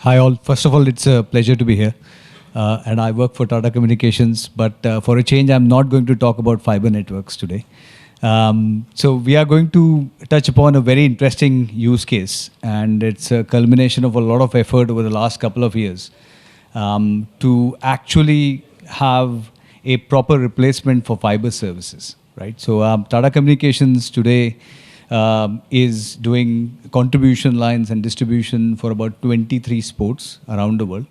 Hi all. First of all, it's a pleasure to be here. And I work for Tata Communications, but for a change, I'm not going to talk about fiber networks today. So we are going to touch upon a very interesting use case, and it's a culmination of a lot of effort over the last couple of years to actually have a proper replacement for fiber services, right? So Tata Communications today is doing contribution lines and distribution for about 23 sports around the world.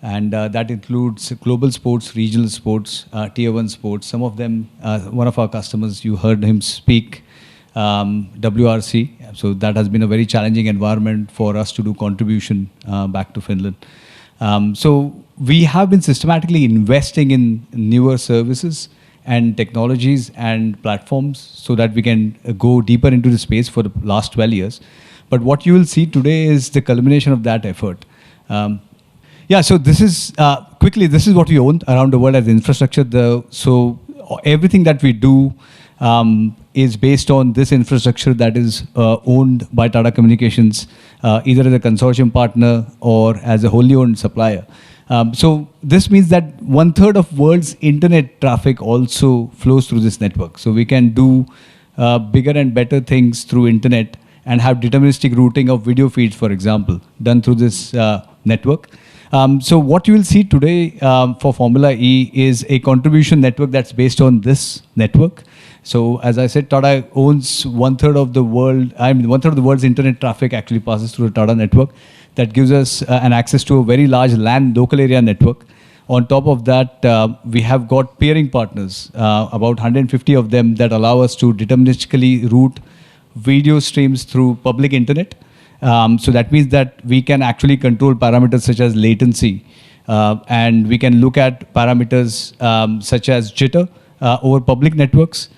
And that includes global sports, regional sports, tier one sports. Some of them, one of our customers, you heard him speak, WRC. So that has been a very challenging environment for us to do contribution back to Finland. So we have been systematically investing in newer services and technologies and platforms so that we can go deeper into the space for the last 12 years. But what you will see today is the culmination of that effort. Yeah, so this is, quickly, this is what we own around the world as infrastructure. So everything that we do is based on this infrastructure that is owned by Tata Communications, either as a consortium partner or as a wholly owned supplier. So this means that 1/3 of world's internet traffic also flows through this network. So we can do bigger and better things through internet and have deterministic routing of video feeds, for example, done through this network. So what you will see today for Formula E is a contribution network that's based on this network. So as I said, Tata owns 1/3 of the world. 1/3 of the world's internet traffic actually passes through the Tata network. That gives us an access to a very large LAN local area network. On top of that, we have got peering partners, about 150 of them, that allow us to deterministically route video streams through public internet. So that means that we can actually control parameters such as latency, and we can look at parameters such as jitter over public networks.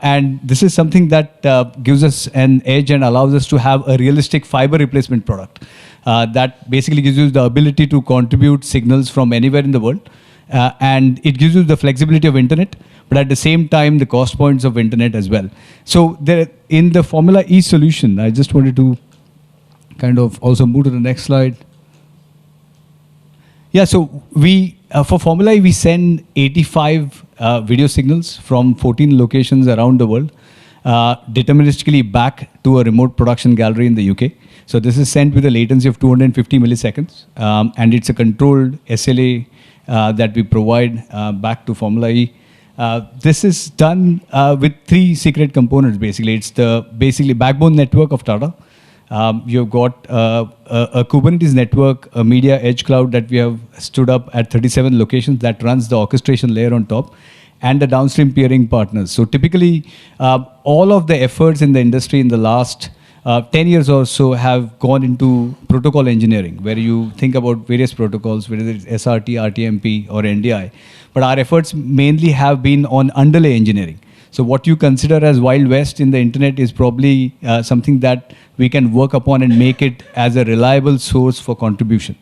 And this is something that gives us an edge and allows us to have a realistic fiber replacement product that basically gives you the ability to contribute signals from anywhere in the world. And it gives you the flexibility of internet, but at the same time, the cost points of internet as well. So there, in the Formula E solution, I just wanted to kind of also move to the next slide. Yeah, so we, for Formula E, we send 85 video signals from 14 locations around the world, deterministically back to a remote production gallery in the UK. So this is sent with a latency of 250 milliseconds, and it's a controlled SLA that we provide back to Formula E. This is done with 3 secret components, basically. It's the basically backbone network of Tata. You've got a Kubernetes network, a media edge cloud that we have stood up at 37 locations that runs the orchestration layer on top, and the downstream peering partners. So typically, all of the efforts in the industry in the last 10 years or so have gone into protocol engineering, where you think about various protocols, whether it's SRT, RTMP, or NDI. But our efforts mainly have been on underlay engineering. So what you consider as Wild West in the internet is probably something that we can work upon and make it as a reliable source for contribution.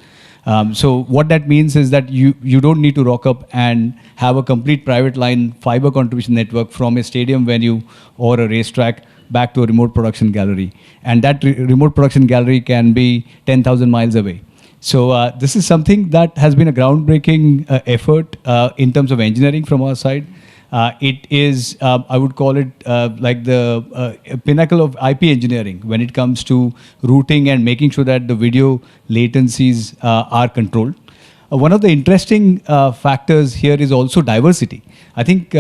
So what that means is that you don't need to rock up and have a complete private line fiber contribution network from a stadium venue or a racetrack back to a remote production gallery. And that remote production gallery can be 10,000 miles away. So this is something that has been a groundbreaking effort in terms of engineering from our side. It is, I would call it like the pinnacle of IP engineering when it comes to routing and making sure that the video latencies are controlled. One of the interesting factors here is also diversity. I think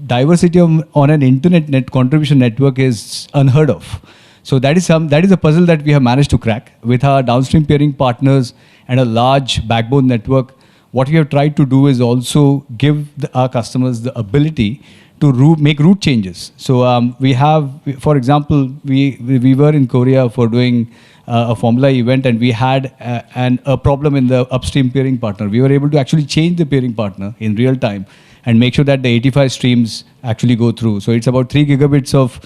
diversity on an internet contribution network is unheard of. So that is a puzzle that we have managed to crack with our downstream peering partners and a large backbone network. What we have tried to do is also give our customers the ability to make route changes. So we have, for example, we were in Korea for doing a Formula event, and we had a problem in the upstream peering partner. We were able to actually change the peering partner in real time and make sure that the 85 streams actually go through. So it's about 3 gigabits of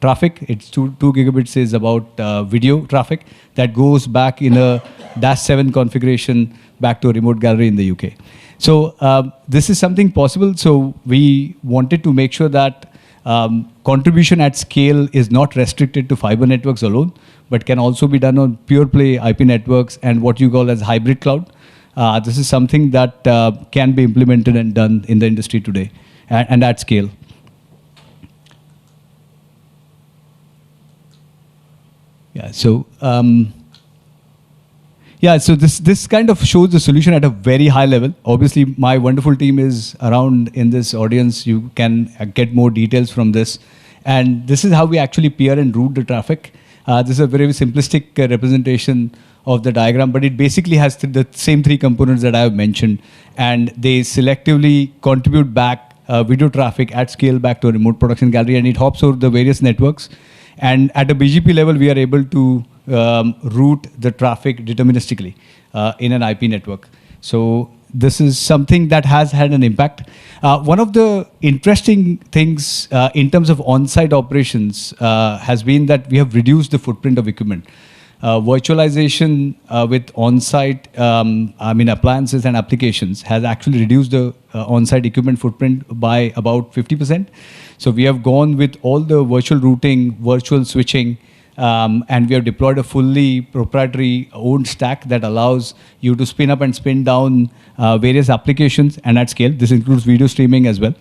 traffic. It's 2 gigabits is about video traffic that goes back in a -7 configuration back to a remote gallery in the UK. So this is something possible. So we wanted to make sure that contribution at scale is not restricted to fiber networks alone, but can also be done on pure play IP networks and what you call as hybrid cloud. This is something that can be implemented and done in the industry today and at scale. Yeah, so so this kind of shows the solution at a very high level. Obviously, my wonderful team is around in this audience. You can get more details from this. And this is how we actually peer and route the traffic. This is a very simplistic representation of the diagram, but it basically has the same three components that I have mentioned. And they selectively contribute back video traffic at scale back to a remote production gallery, and it hops over the various networks. And at a BGP level, we are able to route the traffic deterministically in an IP network. So this is something that has had an impact. One of the interesting things in terms of on-site operations has been that we have reduced the footprint of equipment. Virtualization with on-site appliances and applications has actually reduced the on-site equipment footprint by about 50%. So we have gone with all the virtual routing, virtual switching, and we have deployed a fully proprietary owned stack that allows you to spin up and spin down various applications and at scale. This includes video streaming as well.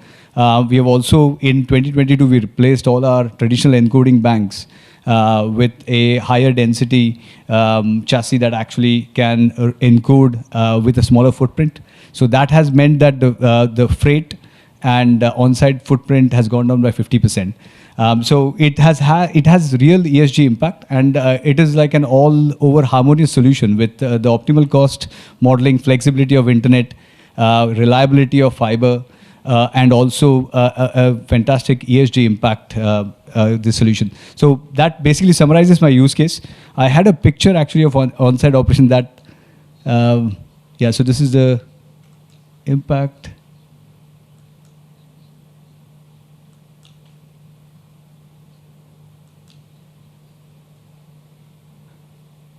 We have also, in 2022, we replaced all our traditional encoding banks with a higher density chassis that actually can encode with a smaller footprint. So that has meant that the freight and on-site footprint has gone down by 50%. So it has real ESG impact, and it is like an all-over harmonious solution with the optimal cost modeling, flexibility of internet, reliability of fiber, and also a fantastic ESG impact, this solution. So that basically summarizes my use case. I had a picture actually of on-site operation that, so this is the impact.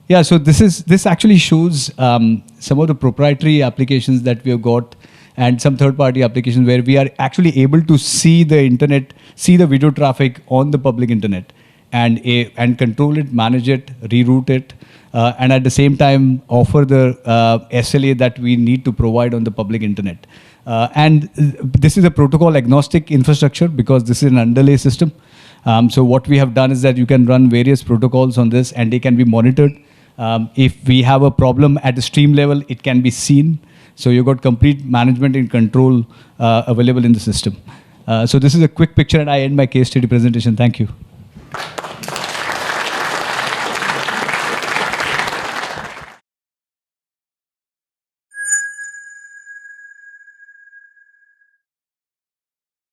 Yeah, so this actually shows some of the proprietary applications that we have got and some third-party applications where we are actually able to see the internet, see the video traffic on the public internet and control it, manage it, reroute it, and at the same time offer the SLA that we need to provide on the public internet. And this is a protocol agnostic infrastructure because this is an underlay system. So what we have done is that you can run various protocols on this and they can be monitored. If we have a problem at the stream level, it can be seen. So you've got complete management and control available in the system. So this is a quick picture and I end my case study presentation. Thank you.